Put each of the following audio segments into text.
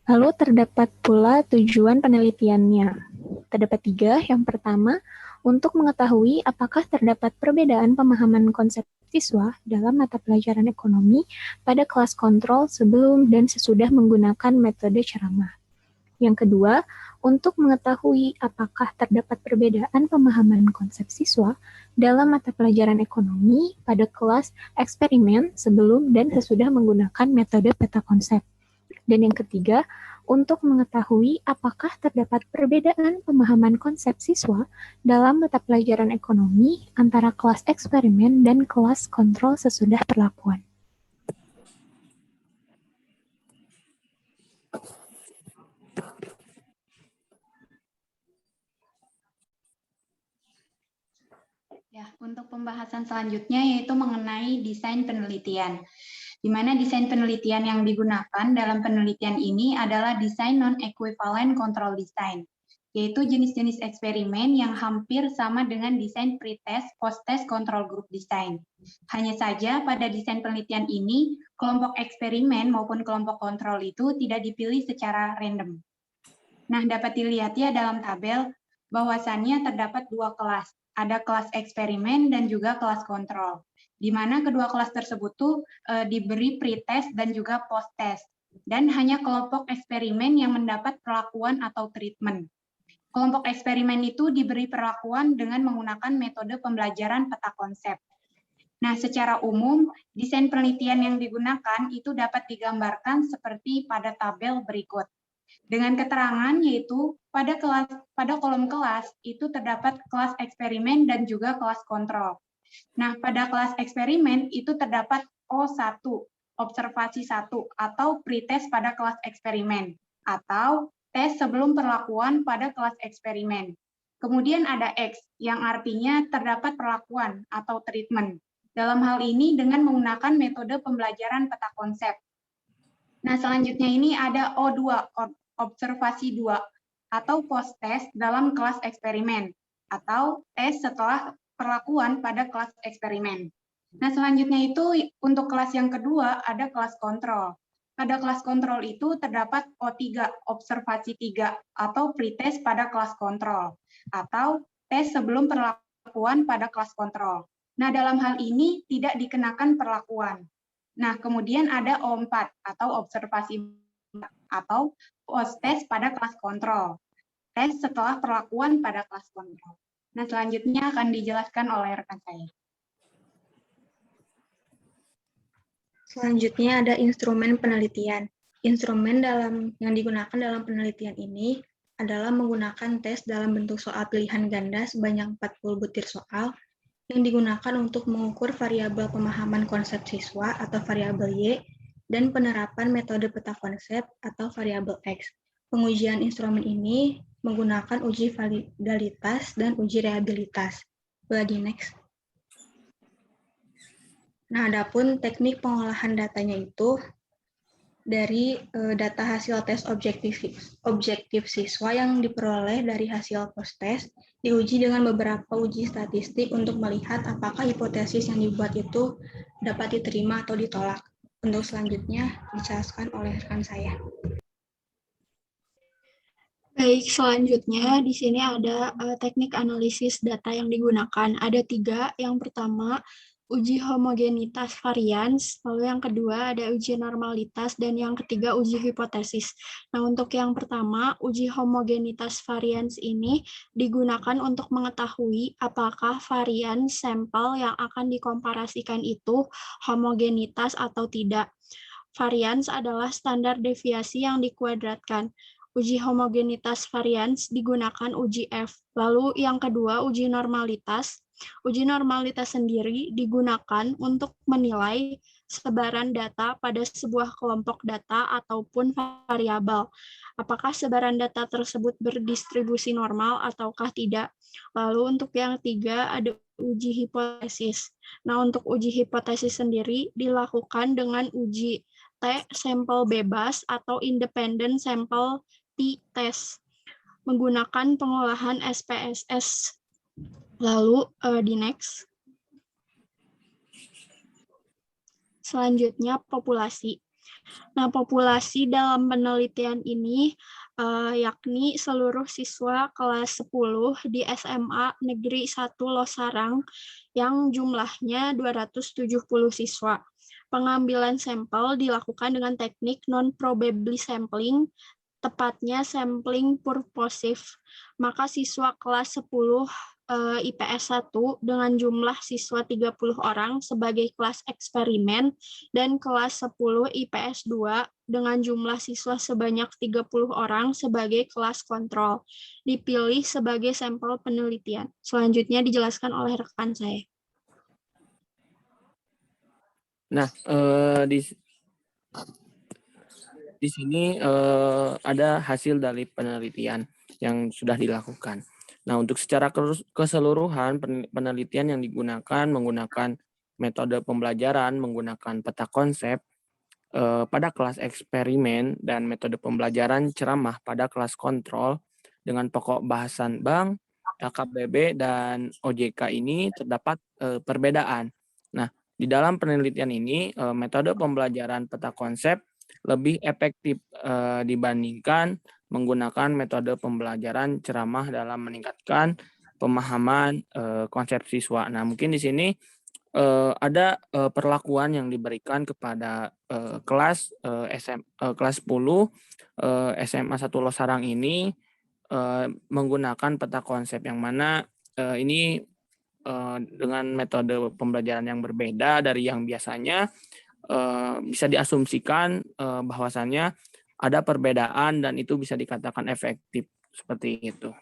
Lalu terdapat pula tujuan penelitiannya. Terdapat 3. Yang pertama, untuk mengetahui apakah terdapat perbedaan pemahaman konsep siswa dalam mata pelajaran ekonomi pada kelas kontrol sebelum dan sesudah menggunakan metode ceramah. Yang kedua, untuk mengetahui apakah terdapat perbedaan pemahaman konsep siswa dalam mata pelajaran ekonomi pada kelas eksperimen sebelum dan sesudah menggunakan metode peta konsep. Dan yang ketiga, untuk mengetahui apakah terdapat perbedaan pemahaman konsep siswa dalam mata pelajaran ekonomi antara kelas eksperimen dan kelas kontrol sesudah perlakuan. Ya, untuk pembahasan selanjutnya yaitu mengenai desain penelitian. Di mana desain penelitian yang digunakan dalam penelitian ini adalah desain non-equivalent control design, yaitu jenis-jenis eksperimen yang hampir sama dengan desain pretest, post-test control group design. Hanya saja pada desain penelitian ini, kelompok eksperimen maupun kelompok kontrol itu tidak dipilih secara random. Nah, dapat dilihat ya dalam tabel bahwasannya terdapat 2 kelas. Ada kelas eksperimen dan juga kelas kontrol. Di mana kedua kelas tersebut tuh diberi pretest dan juga post-test. Dan hanya kelompok eksperimen yang mendapat perlakuan atau treatment. Kelompok eksperimen itu diberi perlakuan dengan menggunakan metode pembelajaran peta konsep. Nah, secara umum, desain penelitian yang digunakan itu dapat digambarkan seperti pada tabel berikut. Dengan keterangan yaitu pada kolom kelas itu terdapat kelas eksperimen dan juga kelas kontrol. Nah, pada kelas eksperimen itu terdapat O1, observasi 1 atau pretest pada kelas eksperimen atau tes sebelum perlakuan pada kelas eksperimen. Kemudian ada X yang artinya terdapat perlakuan atau treatment. Dalam hal ini dengan menggunakan metode pembelajaran peta konsep. Nah, selanjutnya ini ada O2, observasi 2, atau post-test dalam kelas eksperimen, atau tes setelah perlakuan pada kelas eksperimen. Nah, selanjutnya itu untuk kelas yang kedua ada kelas kontrol. Pada kelas kontrol itu terdapat O3, observasi 3, atau pretest pada kelas kontrol, atau tes sebelum perlakuan pada kelas kontrol. Nah, dalam hal ini tidak dikenakan perlakuan. Nah, kemudian ada O4 atau observasi atau post-test pada kelas kontrol. Tes setelah perlakuan pada kelas kontrol. Nah, selanjutnya akan dijelaskan oleh rekan saya. Selanjutnya ada instrumen penelitian. Instrumen yang digunakan dalam penelitian ini adalah menggunakan tes dalam bentuk soal pilihan ganda sebanyak 40 butir soal yang digunakan untuk mengukur variabel pemahaman konsep siswa atau variabel Y dan penerapan metode peta konsep atau variabel X. Pengujian instrumen ini menggunakan uji validalitas dan uji reliabilitas. Boleh di next. Nah, adapun teknik pengolahan datanya itu dari data hasil tes objektif siswa yang diperoleh dari hasil post-test diuji dengan beberapa uji statistik untuk melihat apakah hipotesis yang dibuat itu dapat diterima atau ditolak. Untuk selanjutnya dijelaskan oleh rekan saya. Baik, selanjutnya di sini ada teknik analisis data yang digunakan. Ada 3. Yang pertama, uji homogenitas varians, lalu yang kedua ada uji normalitas, dan yang ketiga uji hipotesis. Nah, untuk yang pertama, uji homogenitas varians ini digunakan untuk mengetahui apakah varian sampel yang akan dikomparasikan itu homogenitas atau tidak. Varians adalah standar deviasi yang dikuadratkan. Uji homogenitas varians digunakan uji F. Lalu yang kedua, uji normalitas. Uji normalitas sendiri digunakan untuk menilai sebaran data pada sebuah kelompok data ataupun variabel. Apakah sebaran data tersebut berdistribusi normal ataukah tidak. Lalu untuk yang ketiga ada uji hipotesis. Nah, untuk uji hipotesis sendiri dilakukan dengan uji T sampel bebas atau independent sample t-test menggunakan pengolahan SPSS. Lalu di next. Selanjutnya populasi. Nah, populasi dalam penelitian ini yakni seluruh siswa kelas 10 di SMA Negeri 1 Losarang yang jumlahnya 270 siswa. Pengambilan sampel dilakukan dengan teknik non-probably sampling, tepatnya sampling purposive. Maka siswa kelas 10 IPS 1 dengan jumlah siswa 30 orang sebagai kelas eksperimen dan kelas 10 IPS 2 dengan jumlah siswa sebanyak 30 orang sebagai kelas kontrol dipilih sebagai sampel penelitian. Selanjutnya dijelaskan oleh rekan saya. Nah, di sini ada hasil dari penelitian yang sudah dilakukan. Nah, untuk secara keseluruhan penelitian yang digunakan menggunakan metode pembelajaran, menggunakan peta konsep pada kelas eksperimen dan metode pembelajaran ceramah pada kelas kontrol dengan pokok bahasan bank, LKBB, dan OJK ini terdapat perbedaan. Nah, di dalam penelitian ini metode pembelajaran peta konsep lebih efektif dibandingkan menggunakan metode pembelajaran ceramah dalam meningkatkan pemahaman konsep siswa. Nah, mungkin di sini ada perlakuan yang diberikan kepada kelas kelas 10 SMA 1 Losarang ini menggunakan peta konsep yang mana ini dengan metode pembelajaran yang berbeda dari yang biasanya bisa diasumsikan bahwasannya ada perbedaan dan itu bisa dikatakan efektif seperti itu.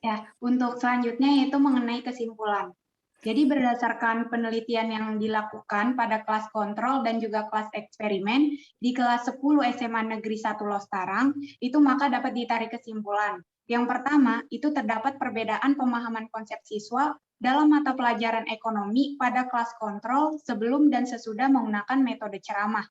Ya, untuk selanjutnya yaitu mengenai kesimpulan. Jadi berdasarkan penelitian yang dilakukan pada kelas kontrol dan juga kelas eksperimen di kelas 10 SMA Negeri 1 Losarang, itu maka dapat ditarik kesimpulan. Yang pertama, itu terdapat perbedaan pemahaman konsep siswa dalam mata pelajaran ekonomi pada kelas kontrol sebelum dan sesudah menggunakan metode ceramah.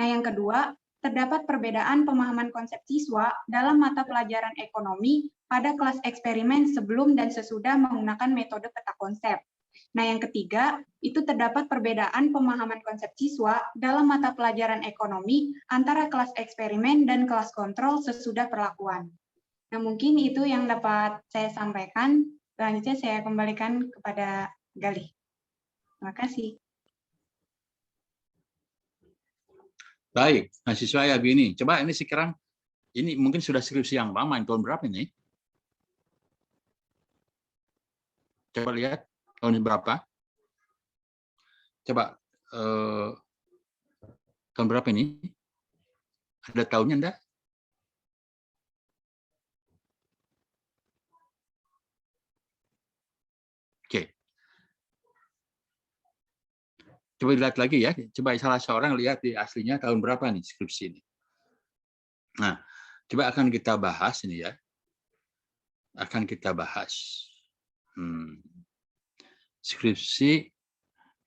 Nah, yang kedua, terdapat perbedaan pemahaman konsep siswa dalam mata pelajaran ekonomi pada kelas eksperimen sebelum dan sesudah menggunakan metode peta konsep. Nah, yang ketiga, itu terdapat perbedaan pemahaman konsep siswa dalam mata pelajaran ekonomi antara kelas eksperimen dan kelas kontrol sesudah perlakuan. Nah, mungkin itu yang dapat saya sampaikan. Selanjutnya saya kembalikan kepada Galih. Terima kasih. Baik, mahasiswa ya begini. Coba ini sekarang, ini mungkin sudah skripsi yang lama, tahun berapa ini? Coba lihat, tahun berapa? Coba, tahun berapa ini? Ada tahunnya enggak? Oke. Coba lihat lagi ya. Coba salah seorang lihat di aslinya tahun berapa nih skripsi ini. Nah, coba akan kita bahas ini ya. Akan kita bahas. Skripsi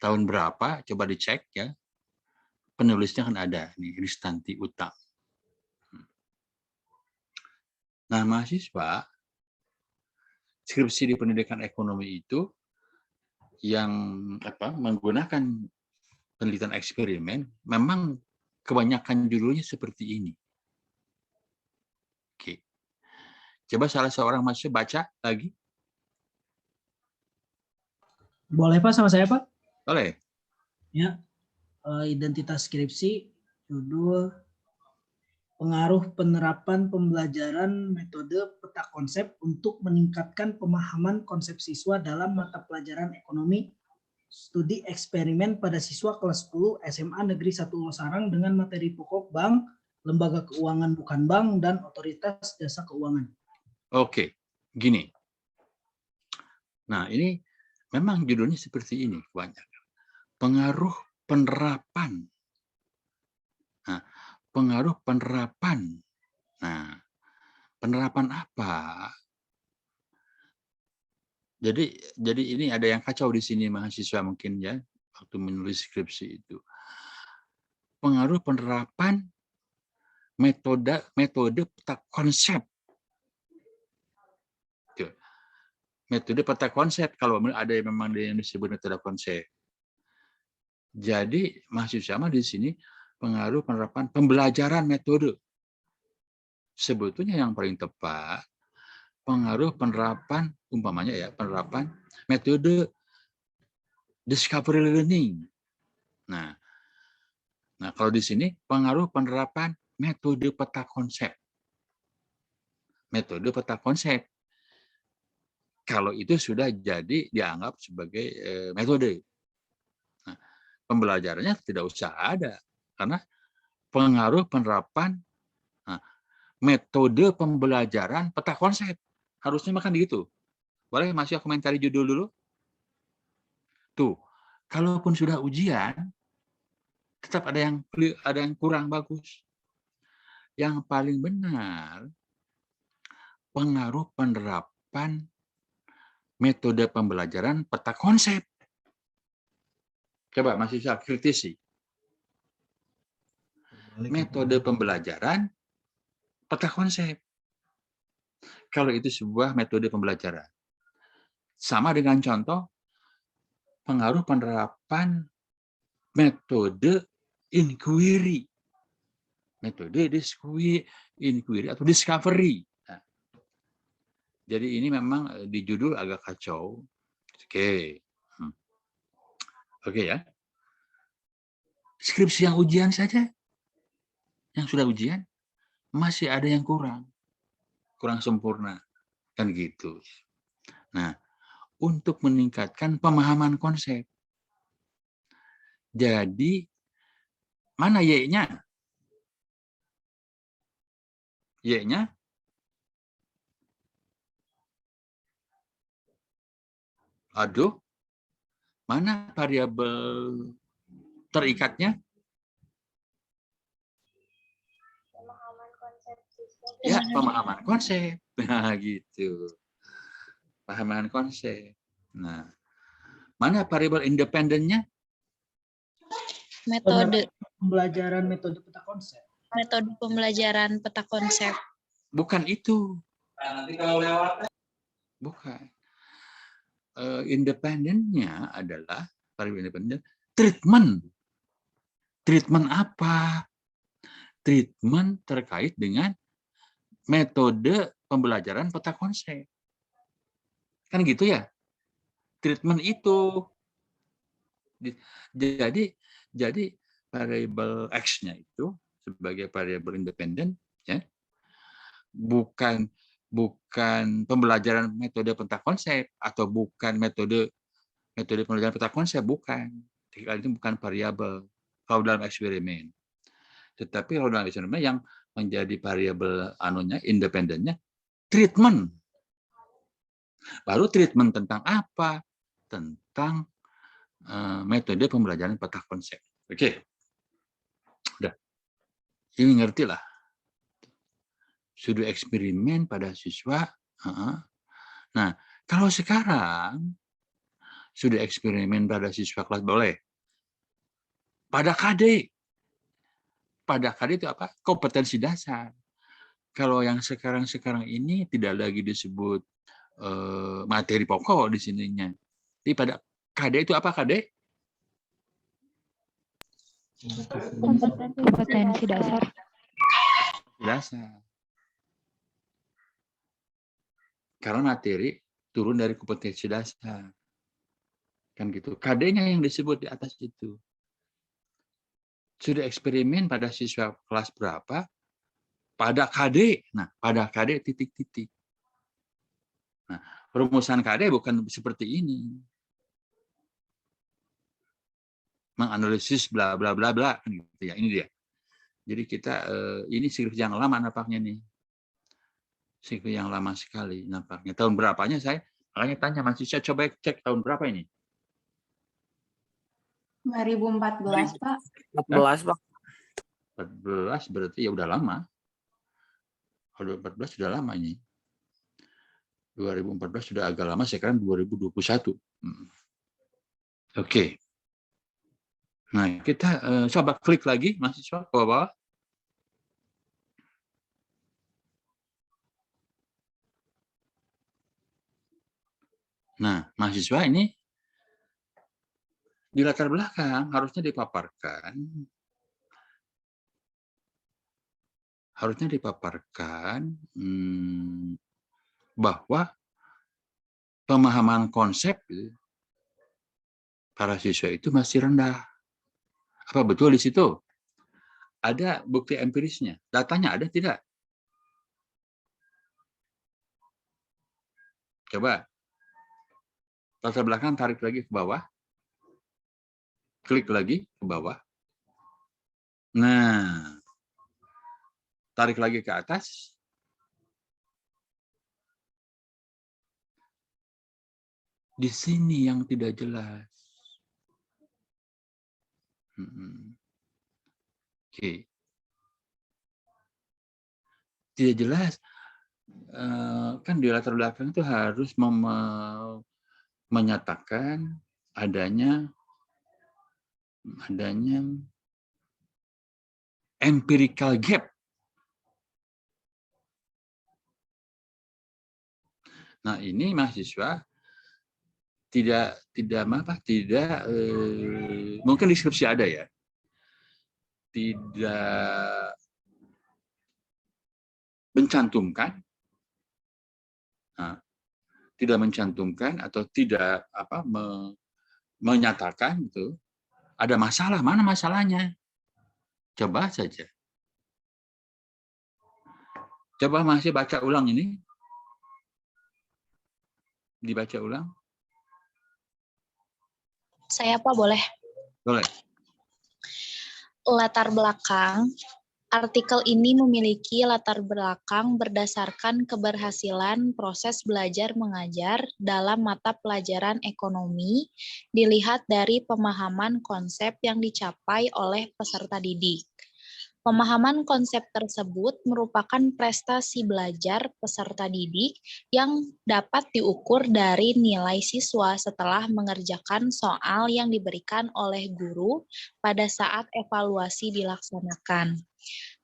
tahun berapa? Coba dicek ya. Penulisnya kan ada nih, Ristanti Utang. Nah, mahasiswa skripsi di pendidikan ekonomi itu yang menggunakan penelitian eksperimen, memang kebanyakan judulnya seperti ini. Oke. Coba salah seorang mahasiswa baca lagi. Boleh Pak, sama saya Pak? Boleh. Ya, identitas skripsi, judul pengaruh penerapan pembelajaran metode peta konsep untuk meningkatkan pemahaman konsep siswa dalam mata pelajaran ekonomi, studi eksperimen pada siswa kelas 10 SMA Negeri 1 Losarang dengan materi pokok bank, lembaga keuangan bukan bank, dan otoritas jasa keuangan. Oke, gini. Nah, ini memang judulnya seperti ini kebanyakan. Pengaruh penerapan. Nah, pengaruh penerapan. Nah, penerapan apa? Jadi ini ada yang kacau di sini mahasiswa mungkin ya waktu menulis skripsi itu. Pengaruh penerapan metode peta konsep. metode peta konsep kalau ada yang memang yang disebut metode konsep. Jadi masih sama di sini pengaruh penerapan pembelajaran metode. Sebetulnya yang paling tepat pengaruh penerapan umpamanya ya penerapan metode discovery learning. Nah kalau di sini pengaruh penerapan metode peta konsep. Metode peta konsep. Kalau itu sudah jadi dianggap sebagai metode. Nah, pembelajarannya tidak usah ada karena pengaruh penerapan metode pembelajaran peta konsep. Harusnya makan gitu. Boleh masih komentari judul dulu? Tuh, kalaupun sudah ujian, tetap ada yang kurang bagus. Yang paling benar pengaruh penerapan metode pembelajaran peta konsep. Coba masih bisa kritisi. Metode pembelajaran peta konsep. Kalau itu sebuah metode pembelajaran. Sama dengan contoh pengaruh penerapan metode inquiry. Metode inquiry atau discovery. Nah, jadi ini memang di judul agak kacau. Oke. Oke ya. Skripsi yang ujian saja, yang sudah ujian, masih ada yang kurang sempurna. Kan gitu. Nah, untuk meningkatkan pemahaman konsep. Jadi, mana Y-nya? Y-nya? Aduh, mana variabel terikatnya? Pemahaman konsep siswa. Ya, pemahaman konsep. Nah, gitu. Pemahaman konsep. Nah, mana variabel independennya? Metode Pembelajaran metode peta konsep. metode pembelajaran peta konsep. Bukan itu. Bukan. Independennya adalah variabel independen treatment. Treatment apa? Treatment terkait dengan metode pembelajaran peta konsep. Kan gitu ya? Treatment itu. Jadi variabel X-nya itu sebagai variabel independen ya. Bukan pembelajaran metode peta konsep atau bukan metode pembelajaran peta konsep, bukan. Itu bukan variabel kalau dalam eksperimen. Tetapi kalau dalam eksperimen yang menjadi variabel anunya independennya treatment. Baru treatment tentang apa? Tentang metode pembelajaran peta konsep. Oke. Udah. Ini ngerti lah. Studi eksperimen pada siswa. Nah, kalau sekarang studi eksperimen pada siswa kelas boleh. Pada KD. Pada KD itu apa? Kompetensi dasar. Kalau yang sekarang ini tidak lagi disebut materi pokok di sininya. Jadi pada KD itu apa KD? Kompetensi dasar. Dasar. Karena materi turun dari kompetensi dasar. Kan gitu. KD-nya yang disebut di atas itu. Sudah eksperimen pada siswa kelas berapa? Pada KD. Nah, pada KD titik-titik. Nah, rumusan KD bukan seperti ini. Menganalisis bla bla bla bla kan gitu ya. Ini dia. Jadi kita ini skripsi yang lama nampaknya nih. Skripsi yang lama sekali nampaknya. Tahun berapanya saya? Makanya tanya mahasiswa coba cek tahun berapa ini? 2014, Pak. 14, Pak. 14 berarti ya udah lama. Kalau 2014 sudah lama ini. 2014 sudah agak lama, sekarang 2021. Oke. Nah, kita coba klik lagi mahasiswa ke bawah. Nah, mahasiswa ini di latar belakang harusnya dipaparkan bahwa pemahaman konsep para siswa itu masih rendah. Apa betul di situ? Ada bukti empirisnya? Datanya ada tidak? Coba latar belakang tarik lagi ke bawah. Klik lagi ke bawah. Nah, tarik lagi ke atas. Di sini yang tidak jelas. Oke. Tidak jelas. Kan di latar belakang itu harus menyatakan adanya empirical gap. Nah, ini mahasiswa tidak mungkin deskripsi ada ya. Tidak mencantumkan. Tidak mencantumkan atau tidak menyatakan itu ada masalah. Mana masalahnya? Coba saja. Coba masih baca ulang ini. Dibaca ulang. Saya Pak boleh? Boleh. Latar belakang. Artikel ini memiliki latar belakang berdasarkan keberhasilan proses belajar mengajar dalam mata pelajaran ekonomi dilihat dari pemahaman konsep yang dicapai oleh peserta didik. Pemahaman konsep tersebut merupakan prestasi belajar peserta didik yang dapat diukur dari nilai siswa setelah mengerjakan soal yang diberikan oleh guru pada saat evaluasi dilaksanakan.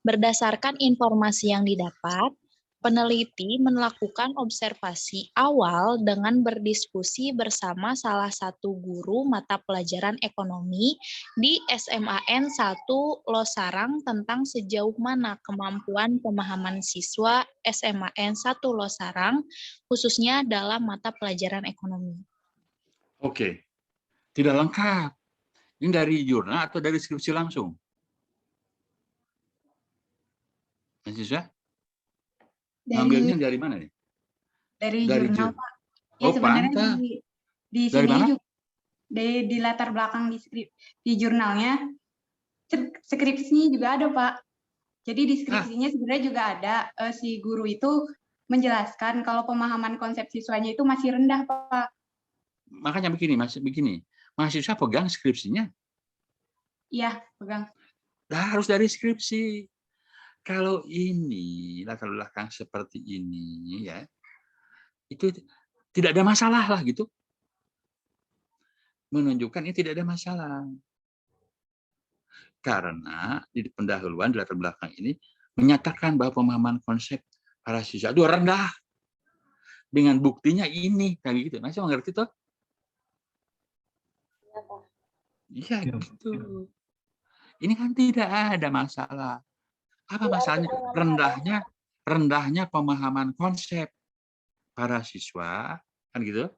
Berdasarkan informasi yang didapat, peneliti melakukan observasi awal dengan berdiskusi bersama salah satu guru mata pelajaran ekonomi di SMAN 1 Losarang tentang sejauh mana kemampuan pemahaman siswa SMAN 1 Losarang, khususnya dalam mata pelajaran ekonomi. Oke, tidak lengkap. Ini dari jurnal atau dari skripsi langsung? Mahasiswa? Ngambilnya dari mana nih? Dari jurnal, Pak. Ya, Oh, sebenarnya di dari sini mana? juga di latar belakang di jurnalnya skripsinya juga ada, Pak. Jadi di skripsinya sebenarnya juga ada si guru itu menjelaskan kalau pemahaman konsep siswanya itu masih rendah, Pak. Makanya begini. Mahasiswa pegang skripsinya. Iya, pegang. Harus dari skripsi. Kalau ini latar belakang seperti ini ya, itu tidak ada masalah lah gitu. Menunjukkan ini tidak ada masalah. Karena di pendahuluan di latar belakang ini menyatakan bahwa pemahaman konsep para siswa itu rendah. Dengan buktinya ini kayak gitu. Masih mengerti toh? Iya gitu. Ini kan tidak ada masalah. Apa masalahnya? Rendahnya pemahaman konsep para siswa kan gitu.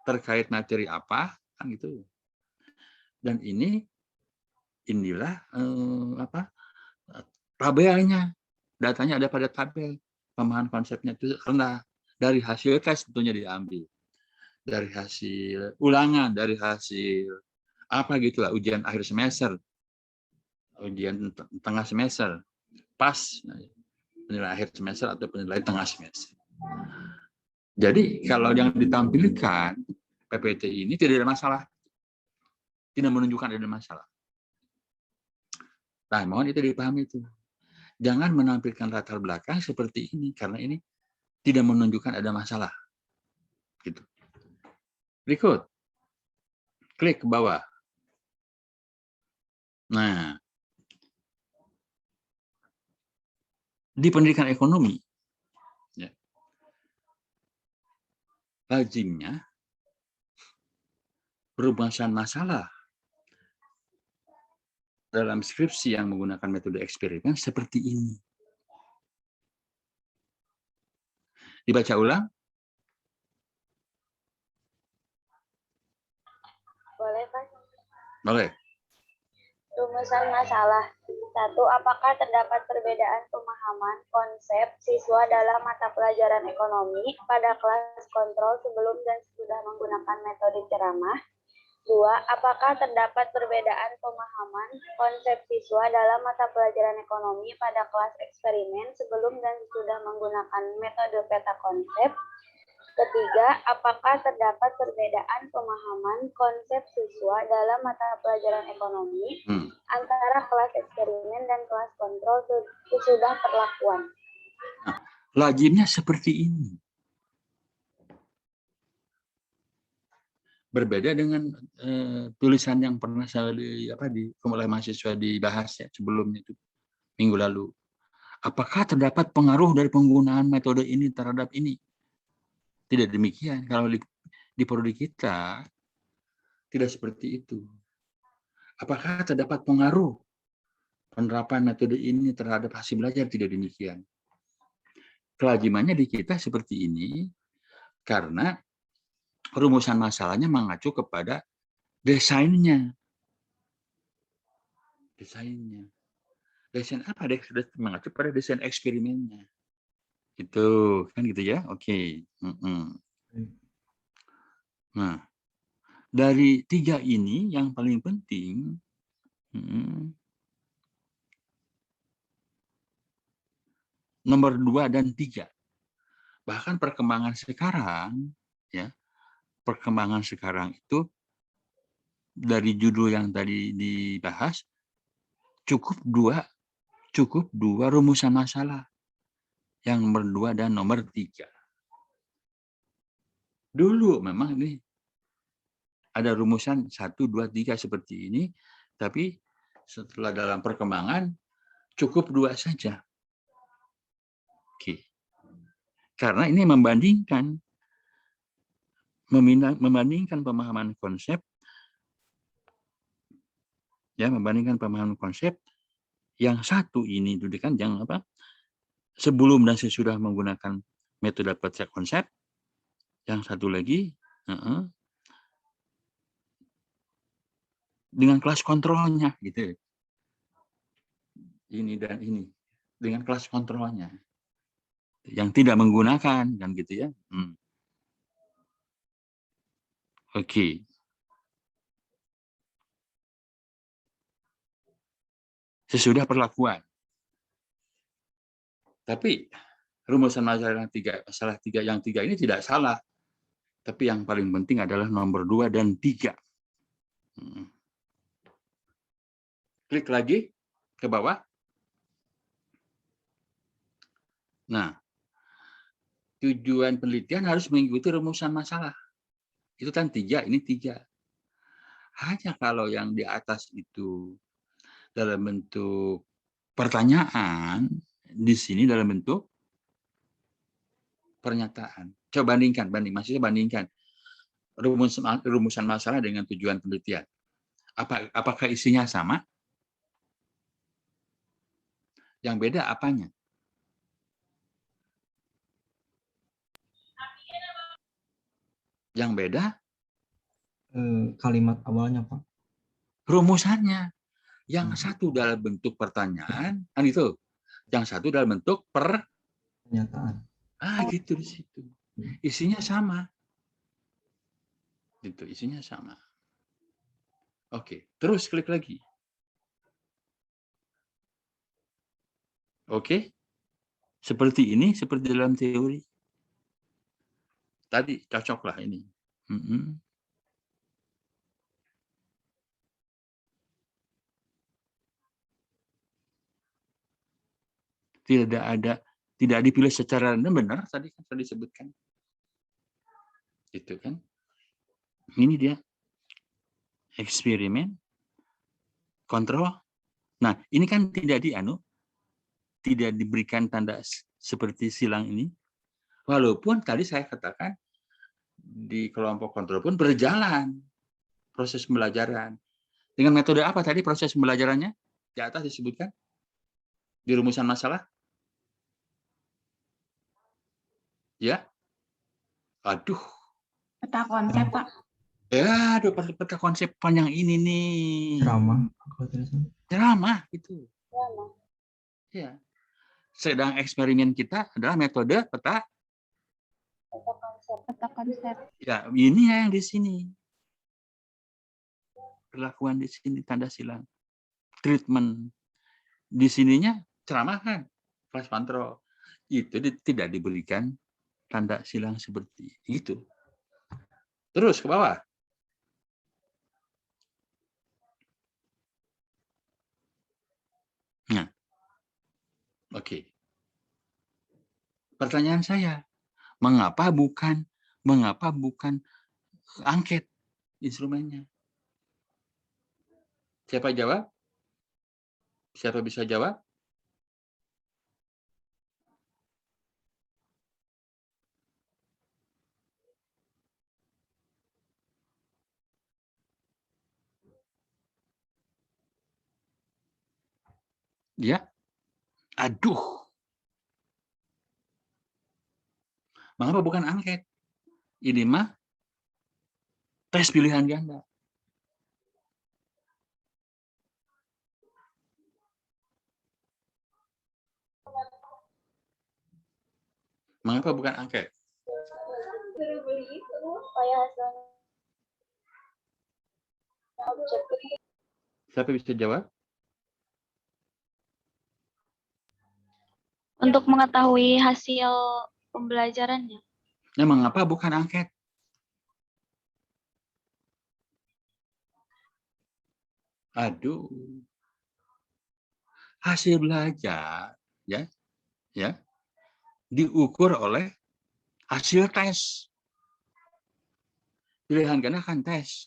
Terkait materi apa kan gitu. Dan inilah tabelnya. Datanya ada pada tabel. Pemahaman konsepnya itu rendah. Dari hasil tes tentunya diambil. Dari hasil ulangan, dari hasil apa gitulah, ujian akhir semester, ujian tengah semester, pas penilaian akhir semester atau penilaian tengah semester. Jadi kalau yang ditampilkan PPT ini tidak ada masalah, tidak menunjukkan ada masalah. Nah, mohon itu dipahami itu. Jangan menampilkan latar belakang seperti ini karena ini tidak menunjukkan ada masalah. Gitu. Berikut, klik ke bawah. Nah, di pendidikan ekonomi, ya, lazimnya perumusan masalah dalam skripsi yang menggunakan metode eksperimen seperti ini. Dibaca ulang. Boleh, Pak? Boleh. Rumusan masalah. 1. Apakah terdapat perbedaan pemahaman konsep siswa dalam mata pelajaran ekonomi pada kelas kontrol sebelum dan sesudah menggunakan metode ceramah? 2. Apakah terdapat perbedaan pemahaman konsep siswa dalam mata pelajaran ekonomi pada kelas eksperimen sebelum dan sesudah menggunakan metode peta konsep? Ketiga, apakah terdapat perbedaan pemahaman konsep siswa dalam mata pelajaran ekonomi antara kelas eksperimen dan kelas kontrol sesudah perlakuan? Nah, lazimnya seperti ini. Berbeda dengan tulisan yang pernah saya oleh mahasiswa dibahas ya sebelumnya itu minggu lalu. Apakah terdapat pengaruh dari penggunaan metode ini terhadap ini? Tidak demikian. Kalau di prodi kita tidak seperti itu. Apakah terdapat pengaruh penerapan metode ini terhadap hasil belajar? Tidak demikian. Kelazimannya di kita seperti ini karena rumusan masalahnya mengacu kepada desainnya. Desain apa? Mengacu pada desain eksperimennya. Itu kan gitu ya. Oke. Nah, dari 3 ini yang paling penting nomor 2 dan 3. Bahkan perkembangan sekarang ya. Perkembangan sekarang itu dari judul yang tadi dibahas cukup dua rumusan masalah. Yang nomor 2 dan nomor 3. Dulu memang ini ada rumusan 1, 2, 3 seperti ini, tapi setelah dalam perkembangan cukup 2 saja. Oke. Karena ini membandingkan pemahaman konsep ya, membandingkan pemahaman konsep yang satu ini itu kan yang apa? Sebelum dan sesudah menggunakan metode peta konsep, yang satu lagi dengan kelas kontrolnya gitu. Ini dan ini dengan kelas kontrolnya yang tidak menggunakan kan gitu ya. Oke. Sesudah perlakuan. Tapi rumusan masalah yang tiga ini tidak salah. Tapi yang paling penting adalah nomor 2 dan 3. Klik lagi ke bawah. Nah, tujuan penelitian harus mengikuti rumusan masalah. Itu kan 3, ini 3. Hanya kalau yang di atas itu dalam bentuk pertanyaan, di sini dalam bentuk pernyataan. Coba maksudnya bandingkan rumusan masalah dengan tujuan penelitian. Apakah isinya sama? Yang beda apanya? Yang beda? Kalimat awalnya, Pak. Rumusannya. Yang satu dalam bentuk pertanyaan, kan itu. Yang satu dalam bentuk pernyataan. Gitu di situ. Isinya sama. Gitu, isinya sama. Oke, terus klik lagi. Oke. Seperti ini, seperti dalam teori. Tadi cocoklah ini. Tidak dipilih secara random, benar tadi kan sudah disebutkan. Itu kan. Ini dia. Eksperimen, kontrol. Nah, ini kan tidak diberikan tanda seperti silang ini. Walaupun tadi saya katakan di kelompok kontrol pun berjalan proses pembelajaran. Dengan metode apa tadi proses pembelajarannya? Di atas disebutkan di rumusan masalah. Ya. Aduh. Peta konsep, Pak. Ya, aduh, peta konsep panjang ini nih. Ceramah. Ceramah itu. Ya. Sedang eksperimen kita adalah metode peta konsep. Ya, ini yang di sini. Perlakuan di sini tanda silang. Treatment. Di sininya ceramah kan. Kelas kontrol. Itu tidak diberikan tanda silang seperti itu. Terus ke bawah. Nah. Oke. Pertanyaan saya, mengapa bukan angket instrumennya? Siapa jawab? Siapa bisa jawab? Ya. Aduh. Mengapa bukan angket? Ini mah tes pilihan ganda. Mengapa bukan angket? Siapa bisa jawab? Untuk mengetahui hasil pembelajarannya. Nah, mengapa bukan angket? Aduh. Hasil belajar ya diukur oleh hasil tes. Pilihan ganda kan tes.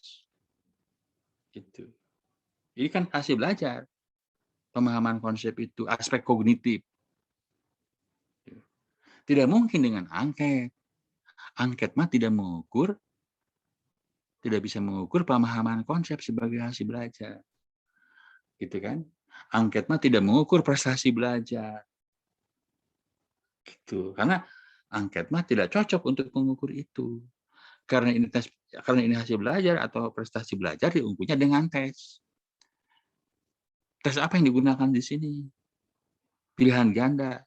Gitu. Ini kan hasil belajar. Pemahaman konsep itu, aspek kognitif. Tidak mungkin dengan angket. Angket mah tidak bisa mengukur pemahaman konsep sebagai hasil belajar. Gitu kan? Angket mah tidak mengukur prestasi belajar. Gitu. Karena angket mah tidak cocok untuk mengukur itu. Karena ini hasil belajar atau prestasi belajar diukurnya dengan tes. Tes apa yang digunakan di sini? Pilihan ganda.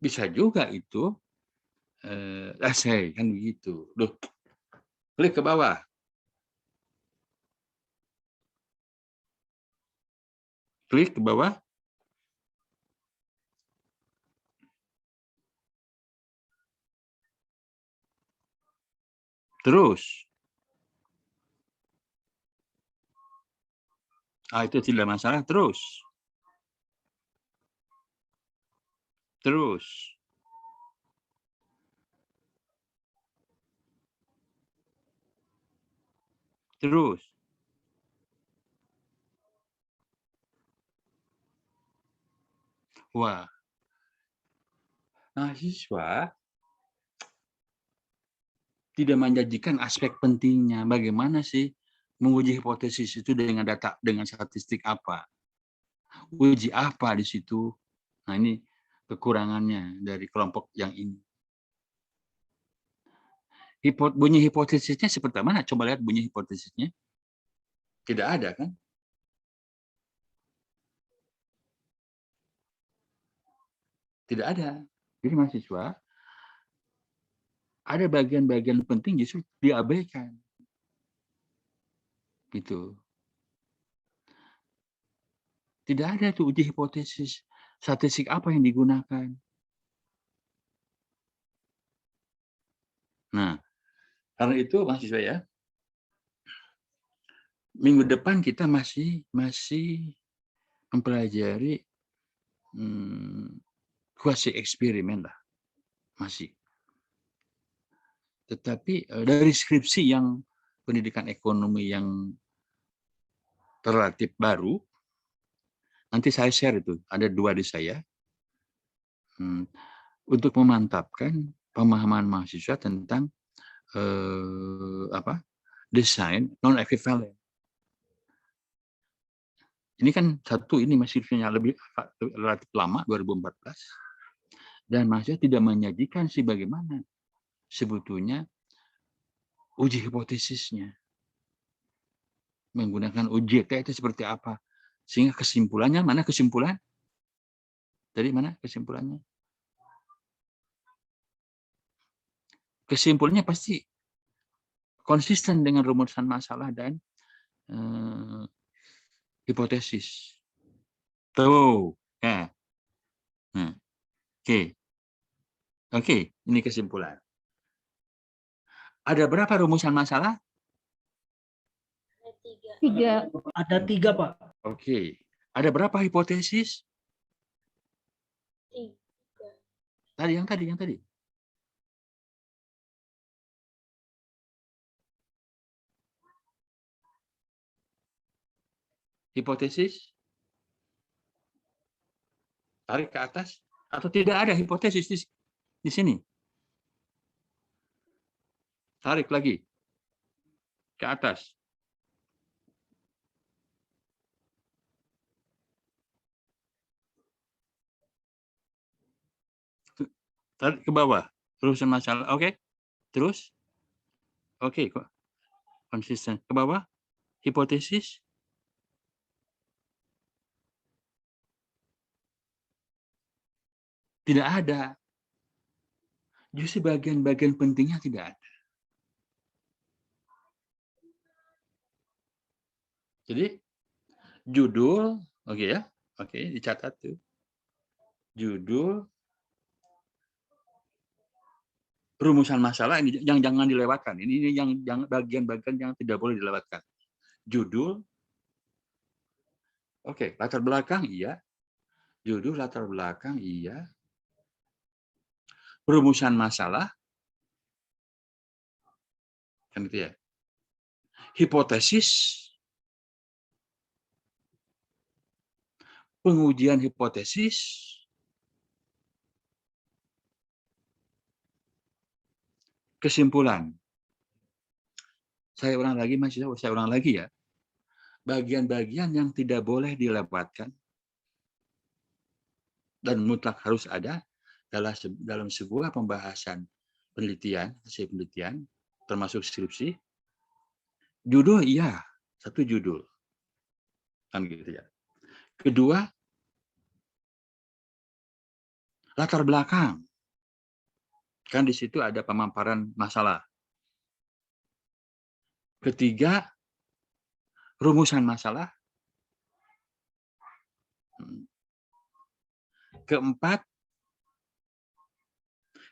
Bisa juga itu essay kan begitu. Duh. Klik ke bawah. Klik ke bawah. Terus. Itu tidak masalah. Terus. Terus. Terus. Wah. Mahasiswa tidak menjanjikan aspek pentingnya. Bagaimana sih menguji hipotesis itu dengan data, dengan statistik apa? Uji apa di situ? Nah, ini kekurangannya dari kelompok yang ini. Bunyi hipotesisnya seperti mana? Coba lihat bunyi hipotesisnya. Tidak ada, kan? Tidak ada. Jadi mahasiswa, ada bagian-bagian penting justru diabaikan. Gitu. Tidak ada tuh uji hipotesis. Statistik apa yang digunakan? Nah, karena itu mahasiswa ya, minggu depan kita masih mempelajari kuasi eksperimen lah, masih. Tetapi dari skripsi yang pendidikan ekonomi yang relatif baru, nanti saya share itu, ada 2 di saya, untuk memantapkan pemahaman mahasiswa tentang desain non equivalent. Ini kan ini masih lebih relatif lama 2014 dan masih tidak menyajikan bagaimana sebetulnya uji hipotesisnya menggunakan UJT itu seperti apa, sehingga kesimpulannya mana kesimpulan tadi mana kesimpulannya? Kesimpulannya pasti konsisten dengan rumusan masalah dan hipotesis. Tuh, ya. Oke, ini kesimpulan. Ada berapa rumusan masalah? 3. Ada 3, Pak. Oke. Ada berapa hipotesis? 3. Yang tadi. Hipotesis? Tarik ke atas atau tidak ada hipotesis di sini? Tarik lagi ke atas. Tarik ke bawah. Rumusan masalah. Oke. Terus? Oke, kok konsisten. Ke bawah. Hipotesis? Tidak ada. Justru bagian-bagian pentingnya tidak ada. Jadi judul, oke ya, oke dicatat tuh. Judul, rumusan masalah ini yang jangan dilewatkan. Ini yang bagian-bagian yang tidak boleh dilewatkan. Judul, oke, latar belakang iya. Judul, latar belakang iya. Rumusan masalah, kan gitu ya. Hipotesis, pengujian hipotesis, kesimpulan. Saya ulang lagi, Mas, saya ulang lagi ya. Bagian-bagian yang tidak boleh dilewatkan dan mutlak harus ada dalam sebuah pembahasan penelitian, hasil penelitian, termasuk skripsi. Judul iya, satu judul. Kan gitu ya. Kedua, latar belakang. Kan di situ ada pemaparan masalah. Ketiga, rumusan masalah. Keempat,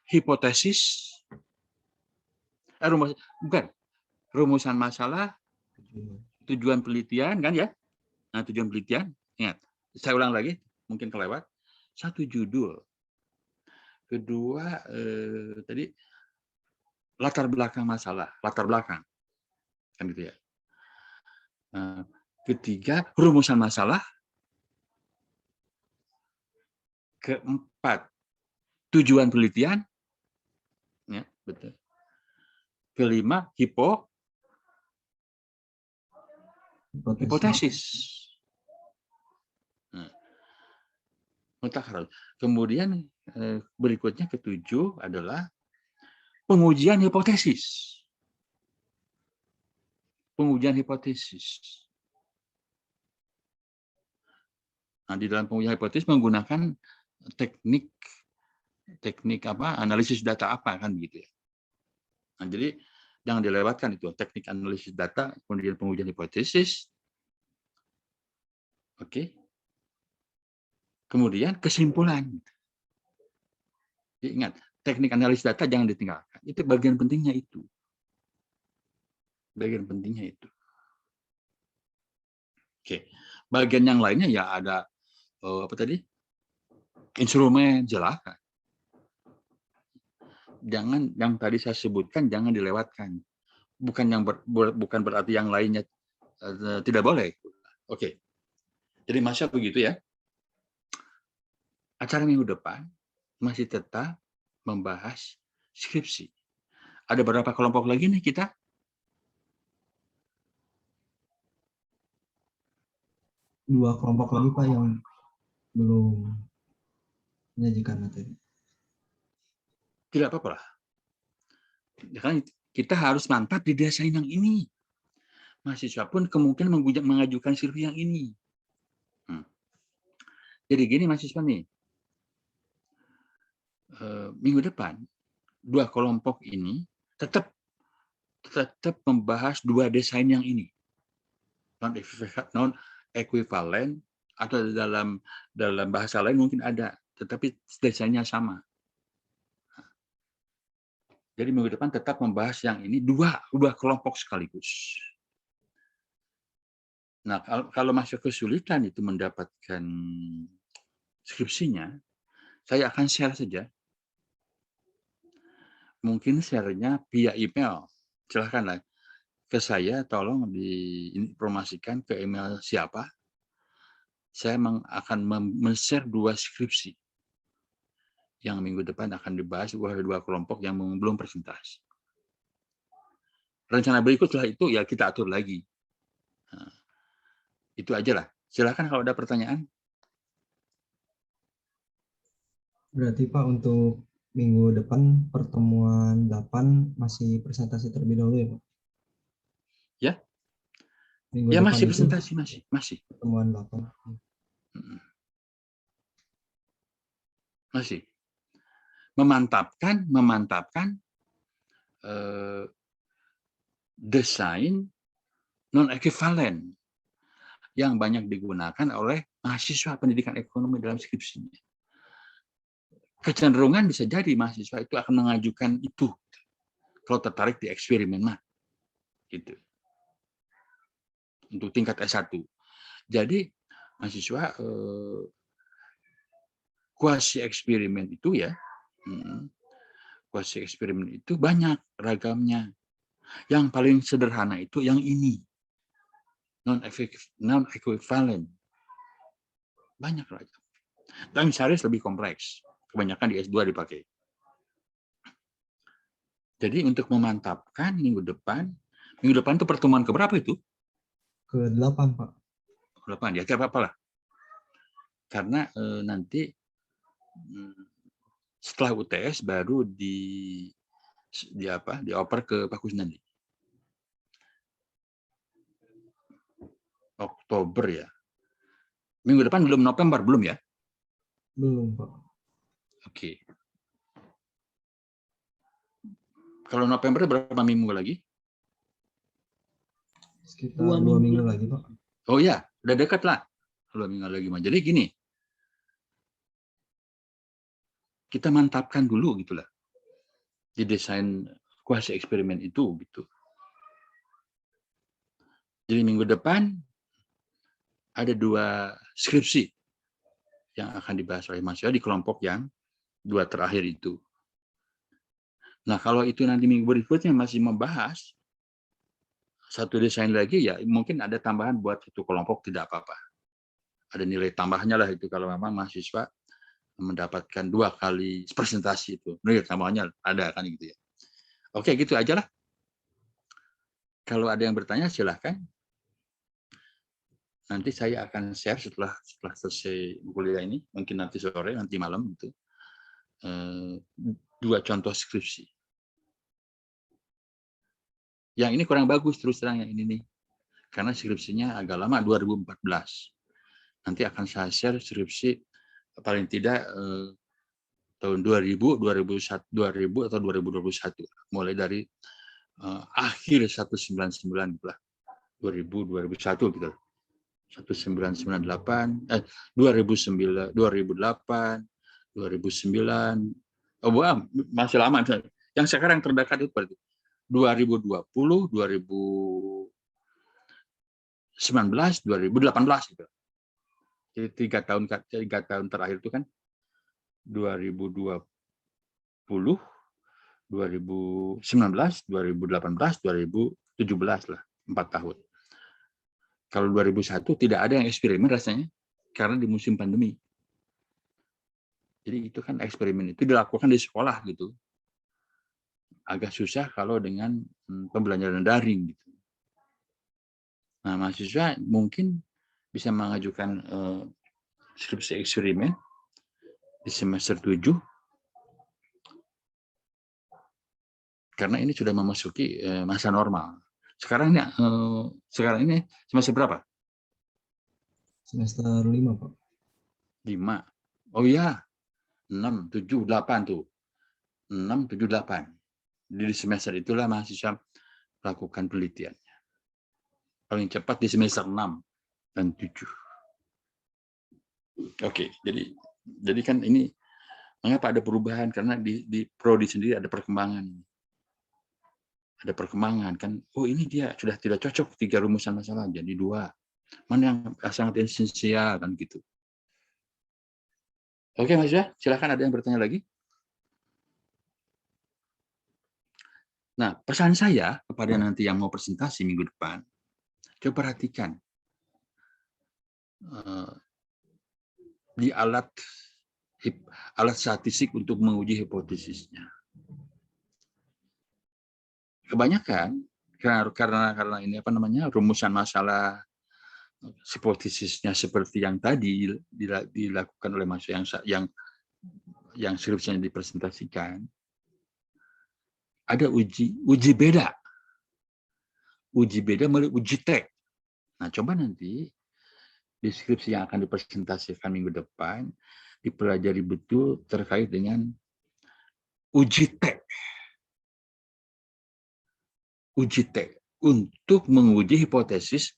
hipotesis. Rumusan masalah, tujuan penelitian, kan ya? Nah, tujuan penelitian, ingat. Saya ulang lagi, mungkin kelewat. Satu judul. Kedua, tadi latar belakang masalah, latar belakang. Kan gitu ya. Ketiga, rumusan masalah. Keempat, tujuan penelitian. Ya, betul. Kelima, hipotesis. Kemudian berikutnya ketujuh adalah pengujian hipotesis. Pengujian hipotesis. Nah, di dalam pengujian hipotesis menggunakan teknik analisis data apa kan gitu ya. Nah, jadi jangan dilewatkan itu teknik analisis data, kemudian pengujian hipotesis. Oke. Kemudian kesimpulan. Jadi ingat, teknik analisis data jangan ditinggalkan. Itu bagian pentingnya itu. Bagian pentingnya itu. Oke. Bagian yang lainnya ya ada apa tadi? Instrumen, silakan. Jangan yang tadi saya sebutkan jangan dilewatkan. Bukan bukan berarti yang lainnya tidak boleh. Oke. Jadi masa begitu ya. Acara minggu depan masih tetap membahas skripsi. Ada berapa kelompok lagi nih kita? Dua kelompok lagi Pak yang belum menyajikan materi. Tidak apa-apa lah. Ya kan, kita harus mantap di desain yang ini. Mahasiswa pun kemungkinan mengajukan skripsi yang ini. Jadi gini mahasiswa nih, minggu depan dua kelompok ini tetap membahas dua desain yang ini, non equivalent, atau dalam bahasa lain mungkin ada, tetapi desainnya sama. Jadi minggu depan tetap membahas yang ini dua kelompok sekaligus. Nah, kalau masih kesulitan itu mendapatkan skripsinya, saya akan share saja. Mungkin share-nya via email. Silahkanlah ke saya, tolong diinformasikan ke email siapa. Saya akan men-share dua skripsi yang minggu depan akan dibahas oleh dua kelompok yang belum presentasi. Rencana berikut setelah itu ya kita atur lagi. Nah, itu aja lah. Silahkan kalau ada pertanyaan. Berarti Pak untuk minggu depan pertemuan 8 masih presentasi terlebih dahulu ya Pak? Ya. Minggu ya depan masih presentasi, masih. Pertemuan 8. Masih. Memantapkan desain non-ekivalen yang banyak digunakan oleh mahasiswa pendidikan ekonomi dalam skripsinya. Kecenderungan bisa jadi mahasiswa itu akan mengajukan itu kalau tertarik di eksperimen mah, gitu. Untuk tingkat S1. Jadi mahasiswa kuasi eksperimen itu ya, kuasi eksperimen itu banyak ragamnya. Yang paling sederhana itu yang ini, non-equivalent. Banyak ragam. Dan misalnya lebih kompleks. Kebanyakan di S2 dipakai. Jadi untuk memantapkan minggu depan itu pertemuan keberapa itu? Ke-8 Pak. Ke-8 ya, tidak apa-apa lah. Karena nanti setelah UTS baru dioper ke Pak Kusnandi. Oktober ya. Minggu depan belum November, belum ya? Belum Pak. Oke. Kalau November berapa minggu lagi? Sekitar 2 minggu lagi Pak. Oh ya, udah dekat lah. 2 minggu lagi. Jadi gini, kita mantapkan dulu gitulah di desain kuasi eksperimen itu gitu. Jadi minggu depan ada 2 skripsi yang akan dibahas oleh mahasiswa di kelompok yang 2 terakhir itu. Nah, kalau itu nanti minggu berikutnya masih membahas 1 desain lagi, ya mungkin ada tambahan buat itu kelompok, tidak apa-apa. Ada nilai tambahnya lah itu kalau memang mahasiswa mendapatkan 2 kali presentasi itu. Nilai tambahnya ada kan gitu ya. Oke, gitu aja lah. Kalau ada yang bertanya silahkan. Nanti saya akan share setelah selesai kuliah ini, mungkin nanti sore, nanti malam gitu. 2 contoh skripsi. Yang ini kurang bagus terus terang yang ini nih. Karena skripsinya agak lama, 2014. Nanti akan saya share skripsi paling tidak tahun 2000 atau 2021. Mulai dari akhir 199 lah. 2001 gitu. 1998, 2009, 2008, 2009. Oh, masih lama. Yang sekarang terdekat itu berarti 2020, 2019, 2018 gitu. Jadi 3 tahun terakhir itu kan 2020, 2019, 2018, 2017 lah, 4 tahun. Kalau 2001 tidak ada yang eksperimen rasanya karena di musim pandemi. Jadi itu kan eksperimen itu dilakukan di sekolah gitu. agak susah kalau dengan pembelajaran daring gitu. Nah, mahasiswa mungkin bisa mengajukan skripsi eksperimen di semester 7 karena ini sudah memasuki masa normal. Sekarang ini semester berapa? Semester 5, Pak. 5. Oh iya, 6, 7, 8 tuh. 6, 7, 8. Di semester itulah mahasiswa melakukan penelitiannya. Paling cepat di semester 6 dan 7. Oke, jadi kan ini mengapa ada perubahan? Karena di prodi sendiri ada perkembangan. Ada perkembangan kan, oh ini dia sudah tidak cocok 3 rumusan masalah jadi 2. Mana yang sangat esensial kan gitu. Oke, mahasiswa, silakan ada yang bertanya lagi. Nah, pesan saya kepada nanti yang mau presentasi minggu depan, coba perhatikan di alat statistik untuk menguji hipotesisnya. Kebanyakan karena ini rumusan masalah hipotesisnya seperti yang tadi dilakukan oleh mahasiswa yang skripsinya dipresentasikan. Ada uji beda melalui uji tek. Nah, coba nanti deskripsi yang akan dipresentasikan minggu depan dipelajari betul terkait dengan uji tek. Uji tek untuk menguji hipotesis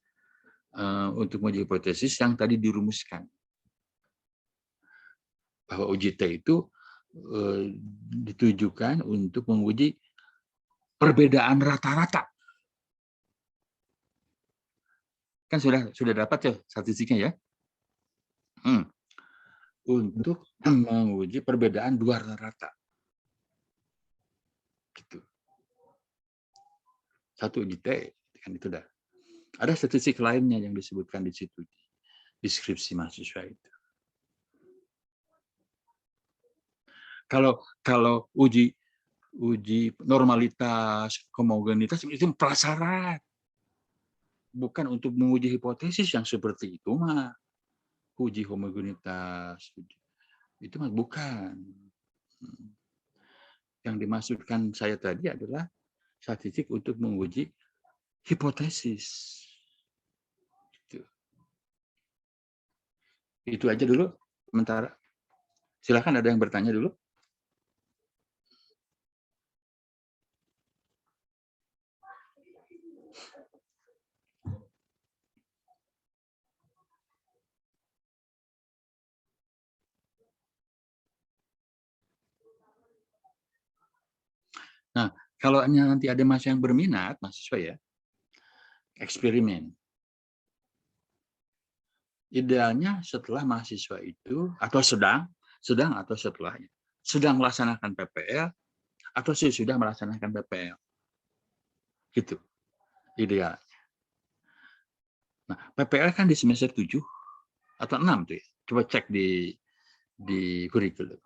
yang tadi dirumuskan. Bahwa uji tek itu ditujukan untuk menguji perbedaan rata-rata. Kan sudah dapat ya statistiknya ya. Untuk menguji perbedaan 2 rata-rata. Gitu. 1 uji tek kan itu dah. Ada statistik lainnya yang disebutkan di situ di deskripsi mahasiswa itu. Kalau uji normalitas, homogenitas itu prasyarat. Bukan untuk menguji hipotesis yang seperti itu mah. Uji homogenitas itu mah bukan. Yang dimaksudkan saya tadi adalah statistik untuk menguji hipotesis. Itu aja dulu sementara. Silakan ada yang bertanya dulu. Nah, kalau nanti ada mahasiswa yang berminat, mahasiswa ya, eksperimen. Idealnya setelah mahasiswa itu, atau sedang atau setelahnya, sedang melaksanakan PPL, atau sudah melaksanakan PPL. Gitu, idealnya. Nah, PPL kan di semester 7 atau 6 tuh ya. Coba cek di kurikulum.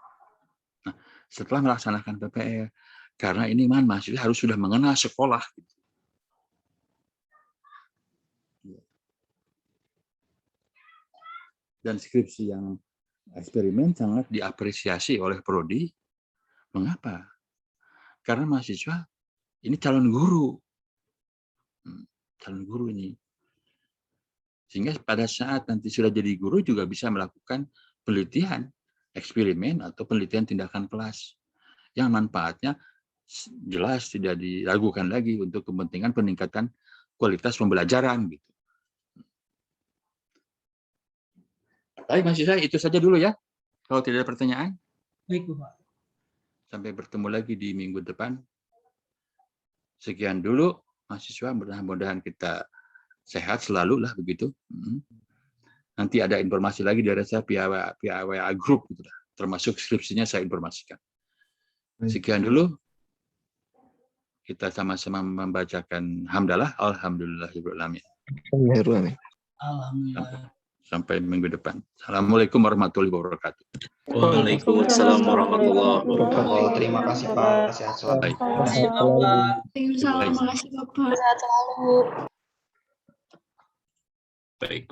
Nah, setelah melaksanakan PPL, karena ini mahasiswa harus sudah mengenal sekolah. Dan skripsi yang eksperimen sangat diapresiasi oleh prodi. Mengapa? Karena mahasiswa ini calon guru. Calon guru ini. Sehingga pada saat nanti sudah jadi guru juga bisa melakukan penelitian, eksperimen, atau penelitian tindakan kelas. Yang manfaatnya jelas tidak diragukan lagi untuk kepentingan peningkatan kualitas pembelajaran gitu. Baik mahasiswa, itu saja dulu ya. Kalau tidak ada pertanyaan. Baik, Pak. Sampai bertemu lagi di minggu depan. Sekian dulu mahasiswa, mudah-mudahan kita sehat selalu lah begitu. Nanti ada informasi lagi dari saya via WA group gitu, termasuk skripsinya saya informasikan. Sekian dulu. Kita sama-sama membacakan hamdalah, alhamdulillahirobbilalamin. Alhamdulillah. Sampai minggu depan. Assalamualaikum warahmatullahi wabarakatuh. Waalaikumsalam warahmatullahi wabarakatuh. Terima kasih Pak. Sehat selalu. Baik. Terima kasih Bapak. Waalaikumsalam, Baik. makasih Bapak. Sehat selalu. Baik.